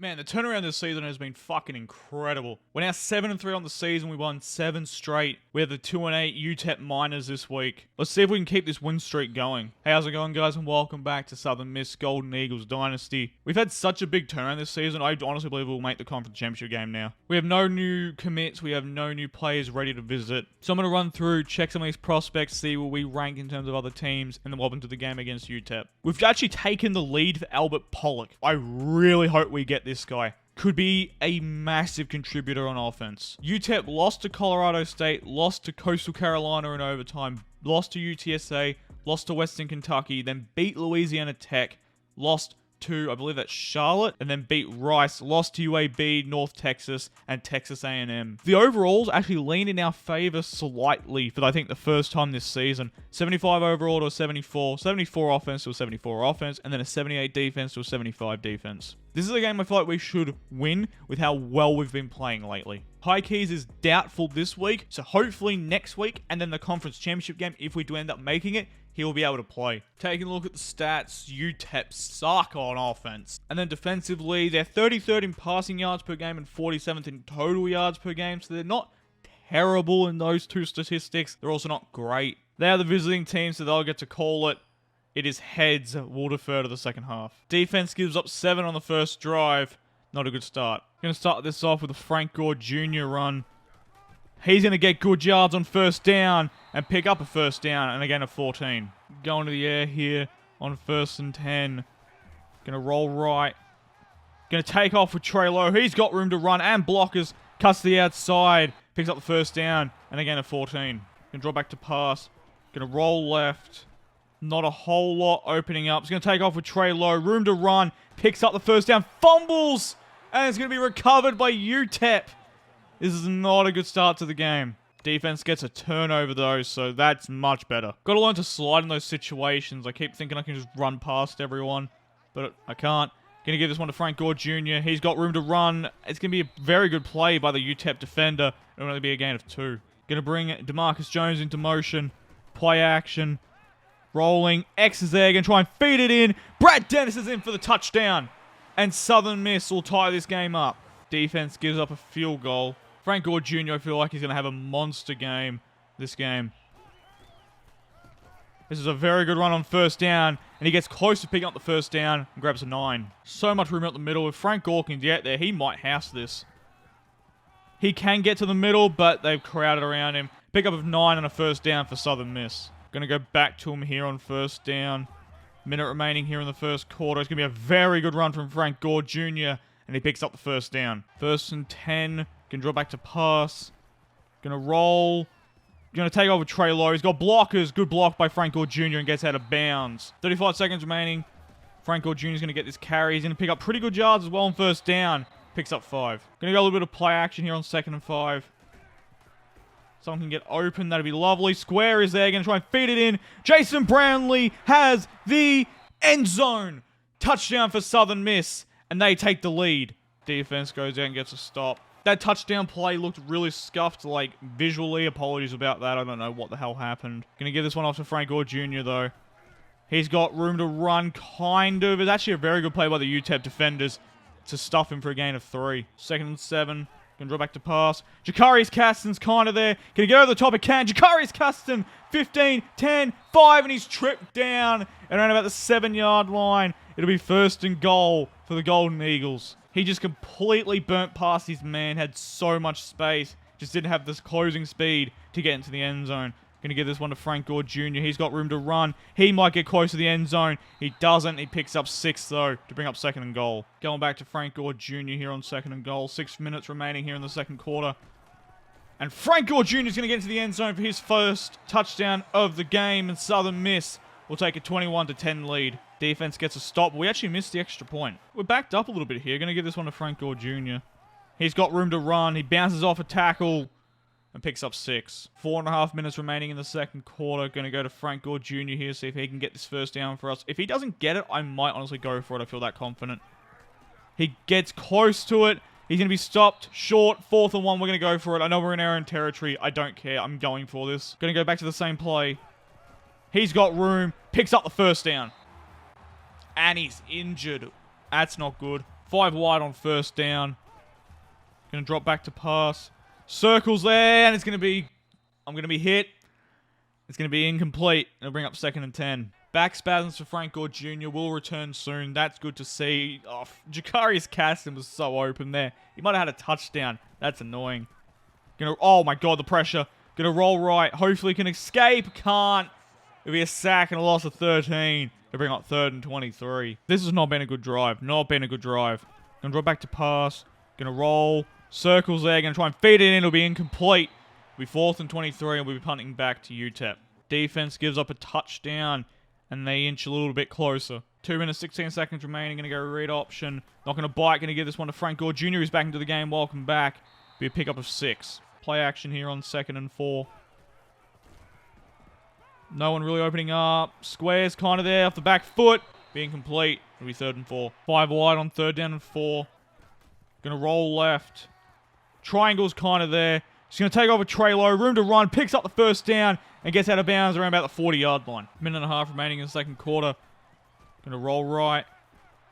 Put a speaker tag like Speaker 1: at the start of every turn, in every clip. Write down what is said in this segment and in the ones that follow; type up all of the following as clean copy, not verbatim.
Speaker 1: Man, the turnaround this season has been fucking incredible. We're now 7-3 on the season. We won 7 straight. We have the 2-8 UTEP minors this week. Let's see if we can keep this win streak going. Hey, how's it going, guys? And welcome back to Southern Miss Golden Eagles Dynasty. We've had such a big turnaround this season. I honestly believe we'll make the conference championship game now. We have no new commits. We have no new players ready to visit. So I'm going to run through, check some of these prospects, see where we rank in terms of other teams, and then we'll into the game against UTEP. We've actually taken the lead for Albert Pollock. I really hope we get this guy. Could be a massive contributor on offense. UTEP lost to Colorado State, lost to Coastal Carolina in overtime, lost to UTSA, lost to Western Kentucky, then beat Louisiana Tech, lost to, I believe that's Charlotte, and then beat Rice, lost to UAB, North Texas, and Texas A&M. The overalls actually lean in our favor slightly for, I think, the first time this season. 75 overall to a 74, 74 offense to a 74 offense, and then a 78 defense to a 75 defense. This is a game I feel like we should win with how well we've been playing lately. High Keys is doubtful this week, so hopefully next week, and then the conference championship game, if we do end up making it, he will be able to play. Taking a look at the stats, UTEP suck on offense. And then defensively, they're 33rd in passing yards per game and 47th in total yards per game, so they're not terrible in those two statistics. They're also not great. They are the visiting team, so they'll get to call it. It is heads. We'll defer to the second half. Defense gives up 7 on the first drive. Not a good start. Going to start this off with a Frank Gore Jr. run. He's going to get good yards on first down and pick up a first down and again a 14. Going to the air here on 1st and 10. Going to roll right. Going to take off with Trey Lowe. He's got room to run and blockers. Cuts to the outside. Picks up the first down and again a 14. Going to draw back to pass. Going to roll left. Not a whole lot opening up. He's going to take off with Trey Lowe. Room to run. Picks up the first down. Fumbles. And it's going to be recovered by UTEP. This is not a good start to the game. Defense gets a turnover though, so that's much better. Got to learn to slide in those situations. I keep thinking I can just run past everyone, but I can't. Going to give this one to Frank Gore Jr. He's got room to run. It's going to be a very good play by the UTEP defender. It'll only be a gain of 2. Going to bring DeMarcus Jones into motion. Play action. Rolling. X is there. Going to try and feed it in. Brad Dennis is in for the touchdown. And Southern Miss will tie this game up. Defense gives up a field goal. Frank Gore Jr., I feel like he's going to have a monster game this game. This is a very good run on first down, and he gets close to picking up the first down and grabs a 9. So much room out the middle. If Frank Gore can get there, he might house this. He can get to the middle, but they've crowded around him. Pick up of 9 and a first down for Southern Miss. Going to go back to him here on first down. Minute remaining here in the first quarter. It's going to be a very good run from Frank Gore Jr., and he picks up the first down. 1st and 10. Can draw back to pass. Gonna roll. Gonna take over Trey Lowe. He's got blockers. Good block by Frank Gore Jr. and gets out of bounds. 35 seconds remaining. Frank Gore Jr. is gonna get this carry. He's gonna pick up pretty good yards as well on first down. Picks up 5. Gonna go a little bit of play action here on 2nd and 5. Someone can get open. That'd be lovely. Square is there. Gonna try and feed it in. Jason Brownlee has the end zone. Touchdown for Southern Miss. And they take the lead. Defense goes out and gets a stop. That touchdown play looked really scuffed, like, visually. Apologies about that. I don't know what the hell happened. Gonna give this one off to Frank Gore Jr., though. He's got room to run, kind of. It's actually a very good play by the UTEP defenders to stuff him for a gain of 3. 2nd and 7. Gonna draw back to pass. Jakarius Caston's kind of there. Gonna get over the top. It can. Jakarius Caston, 15, 10, 5, and he's tripped down at around about the 7-yard line. It'll be 1st and goal for the Golden Eagles. He just completely burnt past his man, had so much space, just didn't have this closing speed to get into the end zone. Gonna give this one to Frank Gore Jr. He's got room to run. He might get close to the end zone. He doesn't. He picks up 6, though, to bring up 2nd and goal. Going back to Frank Gore Jr. here on 2nd and goal. 6 minutes remaining here in the second quarter. And Frank Gore Jr. is going to get into the end zone for his first touchdown of the game, and Southern Miss will take a 21-10 lead. Defense gets a stop. We actually missed the extra point. We're backed up a little bit here. Going to give this one to Frank Gore Jr. He's got room to run. He bounces off a tackle and picks up 6. 4.5 minutes remaining in the second quarter. Going to go to Frank Gore Jr. here, see if he can get this first down for us. If he doesn't get it, I might honestly go for it. I feel that confident. He gets close to it. He's going to be stopped short. 4th and 1. We're going to go for it. I know we're in our own territory. I don't care. I'm going for this. Going to go back to the same play. He's got room. Picks up the first down. And he's injured. That's not good. 5 wide on first down. Going to drop back to pass. Circles there, and it's going to be... I'm going to be hit. It's going to be incomplete. It'll bring up 2nd and 10. Back spasms for Frank Gore Jr. will return soon. That's good to see. Oh, Jakarius Caston was so open there. He might have had a touchdown. That's annoying. Oh my god, the pressure. Gonna roll right. Hopefully can escape. Can't. It'll be a sack and a loss of 13. They'll bring up 3rd and 23. This has not been a good drive. Not been a good drive. Gonna drop back to pass. Gonna roll. Circles there. Gonna try and feed it in. It'll be incomplete. It'll be 4th and 23, and we'll be punting back to UTEP. Defense gives up a touchdown, and they inch a little bit closer. 2 minutes, 16 seconds remaining. Gonna go read option. Not gonna bite. Gonna give this one to Frank Gore Jr., who's back into the game. Welcome back. Be a pickup of 6. Play action here on 2nd and 4. No one really opening up. Square's kind of there off the back foot. Being complete. It'll be 3rd and 4. 5 wide on 3rd down and 4. Gonna roll left. Triangle's kind of there. He's gonna take over Trey Lowe. Room to run. Picks up the first down. And gets out of bounds around about the 40-yard line. Minute and a half remaining in the 2nd quarter. Gonna roll right.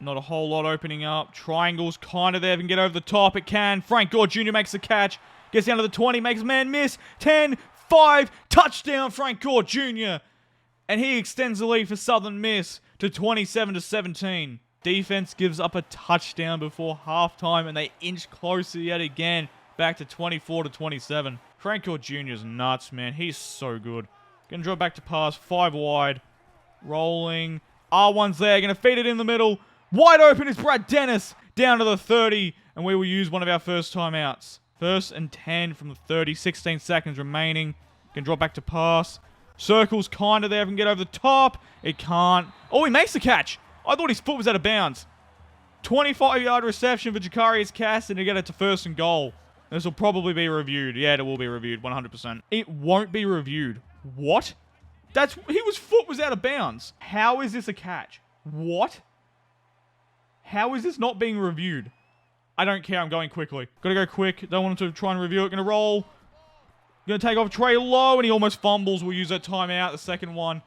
Speaker 1: Not a whole lot opening up. Triangle's kind of there. If it can get over the top, it can. Frank Gore Jr. makes the catch. Gets down to the 20. Makes a man miss. 10, 5. Touchdown, Frank Gore Jr. And he extends the lead for Southern Miss to 27-17. Defense gives up a touchdown before halftime, and they inch closer yet again, back to 24-27. Frank Gore Jr. is nuts, man. He's so good. Gonna drop back to pass. 5 wide. Rolling. R1's there. Gonna feed it in the middle. Wide open is Brad Dennis. Down to the 30, and we will use one of our first timeouts. 1st and 10 from the 30. 16 seconds remaining. Can drop back to pass. Circle's kind of there. If it can get over the top. It can't. Oh, he makes the catch. I thought his foot was out of bounds. 25-yard reception for Jakarius Caston to get it to 1st and goal. This will probably be reviewed. Yeah, it will be reviewed. 100%. It won't be reviewed. What? His foot was out of bounds. How is this a catch? What? How is this not being reviewed? I don't care. I'm going quickly. Gotta go quick. Don't want him to try and review it. Gonna roll. Gonna take off Trey Lowe, and he almost fumbles. We'll use that timeout. The second one.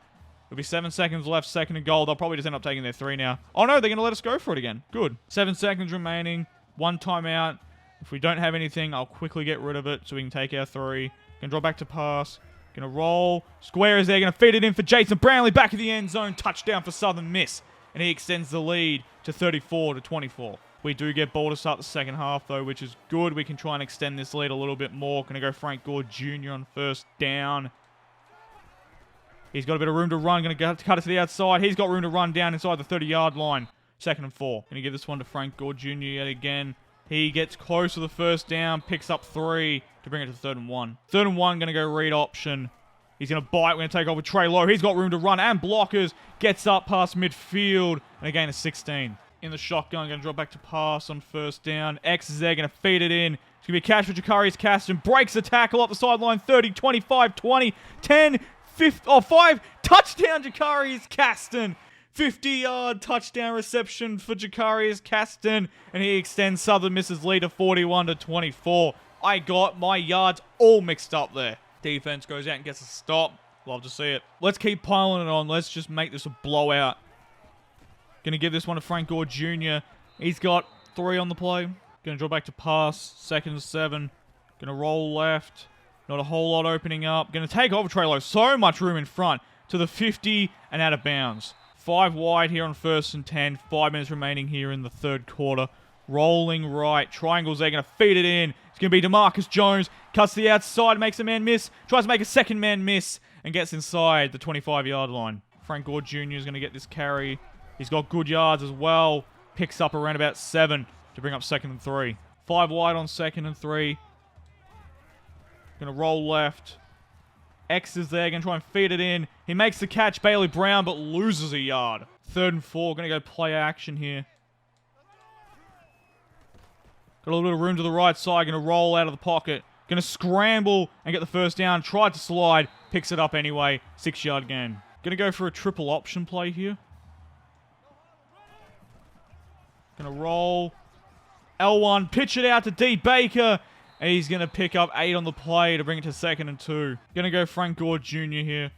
Speaker 1: There'll be 7 seconds left. 2nd and goal. They'll probably just end up taking their 3 now. Oh no, they're gonna let us go for it again. Good. 7 seconds remaining. 1 timeout. If we don't have anything, I'll quickly get rid of it so we can take our 3. Gonna draw back to pass. Gonna roll. Square is there. Gonna feed it in for Jason Brownlee. Back of the end zone. Touchdown for Southern Miss. And he extends the lead to 34-24. We do get ball to start the second half, though, which is good. We can try and extend this lead a little bit more. Gonna go Frank Gore Jr. on first down. He's got a bit of room to run. Gonna cut it to the outside. He's got room to run down inside the 30-yard line. 2nd and 4. Gonna give this one to Frank Gore Jr. yet again. He gets close to the first down. Picks up 3 to bring it to 3rd and 1. 3rd and 1, gonna go read option. He's going to bite. We're going to take over Trey Lowe. He's got room to run and blockers. Gets up past midfield. And again, a 16. In the shotgun, going to drop back to pass on first down. X is there, going to feed it in. It's going to be a catch for Jakarius Caston. Breaks the tackle up the sideline. 30, 25, 20, 10, 5. Touchdown, Jakarius Caston. 50-yard touchdown reception for Jakarius Caston. And he extends Southern Miss's lead to 41-24. I got my yards all mixed up there. Defense goes out and gets a stop. Love to see it. Let's keep piling it on. Let's just make this a blowout. Gonna give this one to Frank Gore Jr. He's got 3 on the play. Gonna draw back to pass. 2nd and 7. Gonna roll left. Not a whole lot opening up. Gonna take over Trey Lowe. So much room in front. To the 50 and out of bounds. 5 wide here on 1st and 10. 5 minutes remaining here in the 3rd quarter. Rolling right. Triangles there. Gonna feed it in. It's going to be DeMarcus Jones. Cuts to the outside. Makes a man miss. Tries to make a 2nd man miss. And gets inside the 25-yard line. Frank Gore Jr. is going to get this carry. He's got good yards as well. Picks up around about 7 to bring up 2nd and 3. 5 wide on 2nd and 3. Going to roll left. X is there. Going to try and feed it in. He makes the catch. Bailey Brown, but loses a yard. 3rd and 4. Going to go play action here. Got a little bit of room to the right side. Going to roll out of the pocket. Going to scramble and get the first down. Tried to slide. Picks it up anyway. 6-yard gain. Going to go for a triple option play here. Going to roll. L1. Pitch it out to D. Baker. And he's going to pick up 8 on the play to bring it to 2nd and 2. Going to go Frank Gore Jr. here.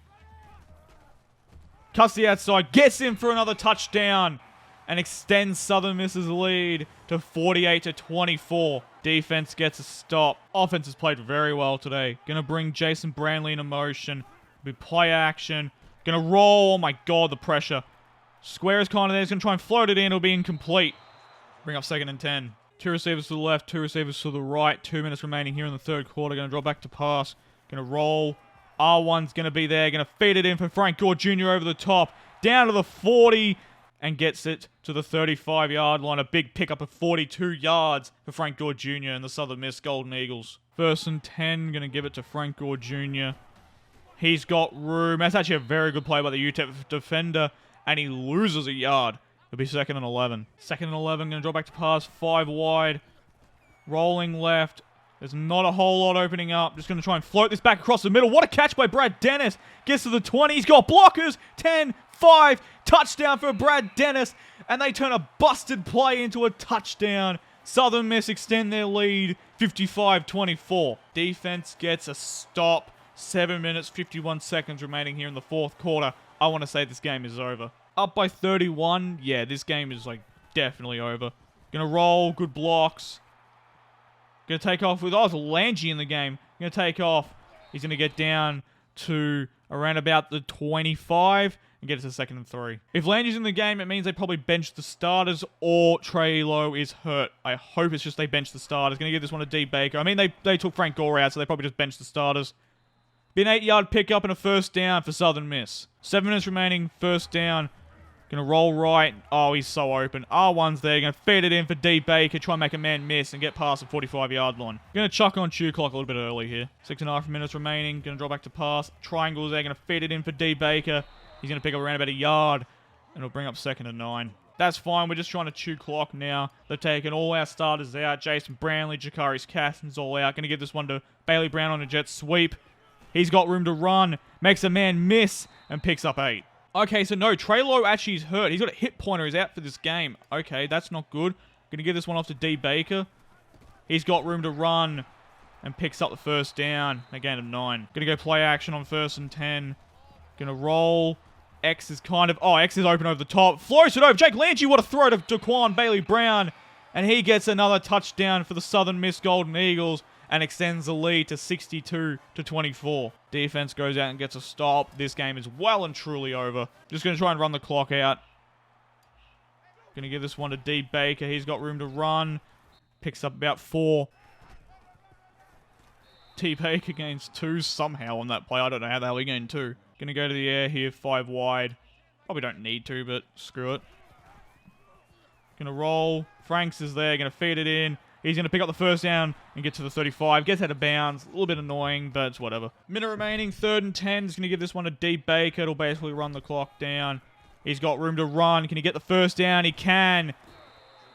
Speaker 1: Cuts the outside. Gets in for another touchdown. and extends Southern Miss's lead to 48-24. Defense gets a stop. Offense has played very well today. Gonna bring Jason Brantley into motion. Be play action. Gonna roll. Oh my god, the pressure. Square is kind of there. He's gonna try and float it in. It'll be incomplete. Bring up 2nd and 10. 2 receivers to the left, 2 receivers to the right. 2 minutes remaining here in the third quarter. Gonna draw back to pass. Gonna roll. R1's gonna be there. Gonna feed it in for Frank Gore Jr. over the top. Down to the 40. And gets it to the 35-yard line. A big pickup of 42 yards for Frank Gore Jr. and the Southern Miss Golden Eagles. 1st and 10. Gonna give it to Frank Gore Jr. He's got room. That's actually a very good play by the UTEP defender. And he loses a yard. It'll be 2nd and 11. 2nd and 11. Gonna draw back to pass. 5 wide. Rolling left. There's not a whole lot opening up. Just going to try and float this back across the middle. What a catch by Brad Dennis. Gets to the 20. He's got blockers. 10, 5. Touchdown for Brad Dennis. And they turn a busted play into a touchdown. Southern Miss extend their lead 55-24. Defense gets a stop. 7 minutes, 51 seconds remaining here in the fourth quarter. I want to say this game is over. Up by 31. Yeah, this game is like definitely over. Going to roll. Good blocks. Going to take off with... Oh, it's Lange in the game. Going to take off. He's going to get down to around about the 25 and get it to 2nd and 3. If Lange's in the game, it means they probably bench the starters or Trey Lowe is hurt. I hope it's just they bench the starters. Going to give this one to D. Baker. I mean, they took Frank Gore out, so they probably just benched the starters. Be an 8-yard pickup and a 1st down for Southern Miss. 7 minutes remaining, 1st down. Going to roll right. Oh, he's so open. R1's there. Going to feed it in for D. Baker. Try and make a man miss and get past the 45-yard line. Going to chuck on chew clock a little bit early here. 6.5 minutes remaining. Going to draw back to pass. Triangle's there. Going to feed it in for D. Baker. He's going to pick up around about a yard. And it'll bring up 2nd and 9. That's fine. We're just trying to chew clock now. They've taken all our starters out. Jason Brantley, Jakari's Caston's all out. Going to give this one to Bailey Brown on a jet sweep. He's got room to run. Makes a man miss and picks up 8. Okay, so no, Trey Lowe actually is hurt. He's got a hip pointer. He's out for this game. Okay, that's not good. Going to give this one off to D. Baker. He's got room to run and picks up the 1st down. A gain of 9. Going to go play action on 1st and 10. Going to roll. X is kind of... Oh, X is open over the top. Floats it over. Jake Lange, what a throw to Daquan Bailey Brown. And he gets another touchdown for the Southern Miss Golden Eagles and extends the lead to 62-24. Defense goes out and gets a stop. This game is well and truly over. Just going to try and run the clock out. Going to give this one to D. Baker. He's got room to run. Picks up about 4. D. Baker gains 2 somehow on that play. I don't know how the hell he gained 2. Going to go to the air here, 5 wide. Probably don't need to, but screw it. Going to roll. Franks is there. Going to feed it in. He's going to pick up the 1st down and get to the 35. Gets out of bounds. A little bit annoying, but it's whatever. Minute remaining. 3rd and 10. He's going to give this one to D. Baker. It'll basically run the clock down. He's got room to run. Can he get the 1st down? He can.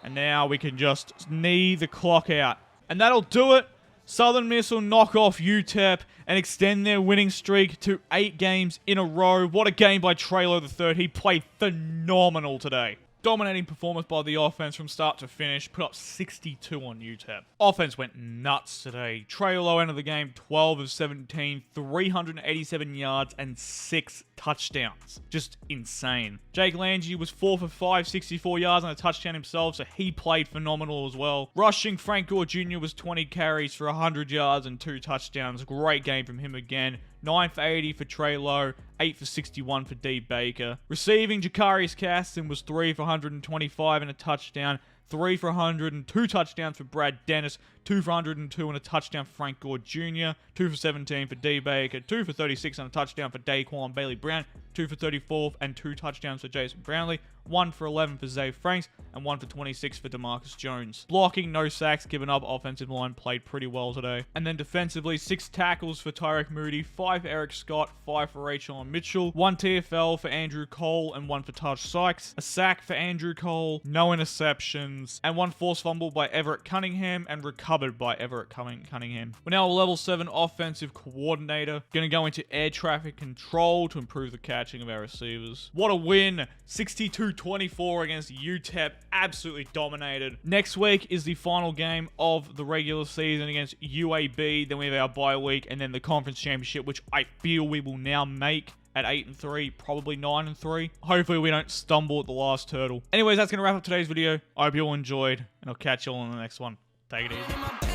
Speaker 1: And now we can just knee the clock out. And that'll do it. Southern Miss will knock off UTEP and extend their winning streak to 8 games in a row. What a game by Trey Lowe III. He played phenomenal today. Dominating performance by the offense from start to finish. Put up 62 on UTEP. Offense went nuts today. Trey Lowe entered the game 12 of 17, 387 yards and 6 touchdowns. Just insane. Jake Lange was 4 for 5, 64 yards and a touchdown himself, so he played phenomenal as well. Rushing, Frank Gore Jr. was 20 carries for 100 yards and 2 touchdowns. Great game from him again. 9 for 80 for Trey Lowe, 8 for 61 for D. Baker. Receiving, Jakari's Caston was 3 for 125 and a touchdown. 3 for 100 and 2 touchdowns for Brad Dennis. 2 for 102 and a touchdown for Frank Gore Jr. 2 for 17 for D. Baker. 2 for 36 and a touchdown for Daquan Bailey Brown. 2 for 34 and 2 touchdowns for Jason Brownlee. 1 for 11 for Zay Franks. And 1 for 26 for DeMarcus Jones. Blocking, no sacks given up. Offensive line played pretty well today. And then defensively, 6 tackles for Tyrek Moody. 5 for Eric Scott. 5 for Rachel and Mitchell. 1 TFL for Andrew Cole and 1 for Taj Sykes. A sack for Andrew Cole. No interceptions. And 1 forced fumble by Everett Cunningham and recovered by Everett Cunningham. We're now a level 7 offensive coordinator. Going to go into air traffic control to improve the catching of our receivers. What a win. 62-24 against UTEP. Absolutely dominated. Next week is the final game of the regular season against UAB. Then we have our bye week and then the conference championship, which I feel we will now make. at 8-3, probably 9-3. Hopefully we don't stumble at the last hurdle. Anyways, that's going to wrap up today's video. I hope you all enjoyed, and I'll catch you all in the next one. Take it easy.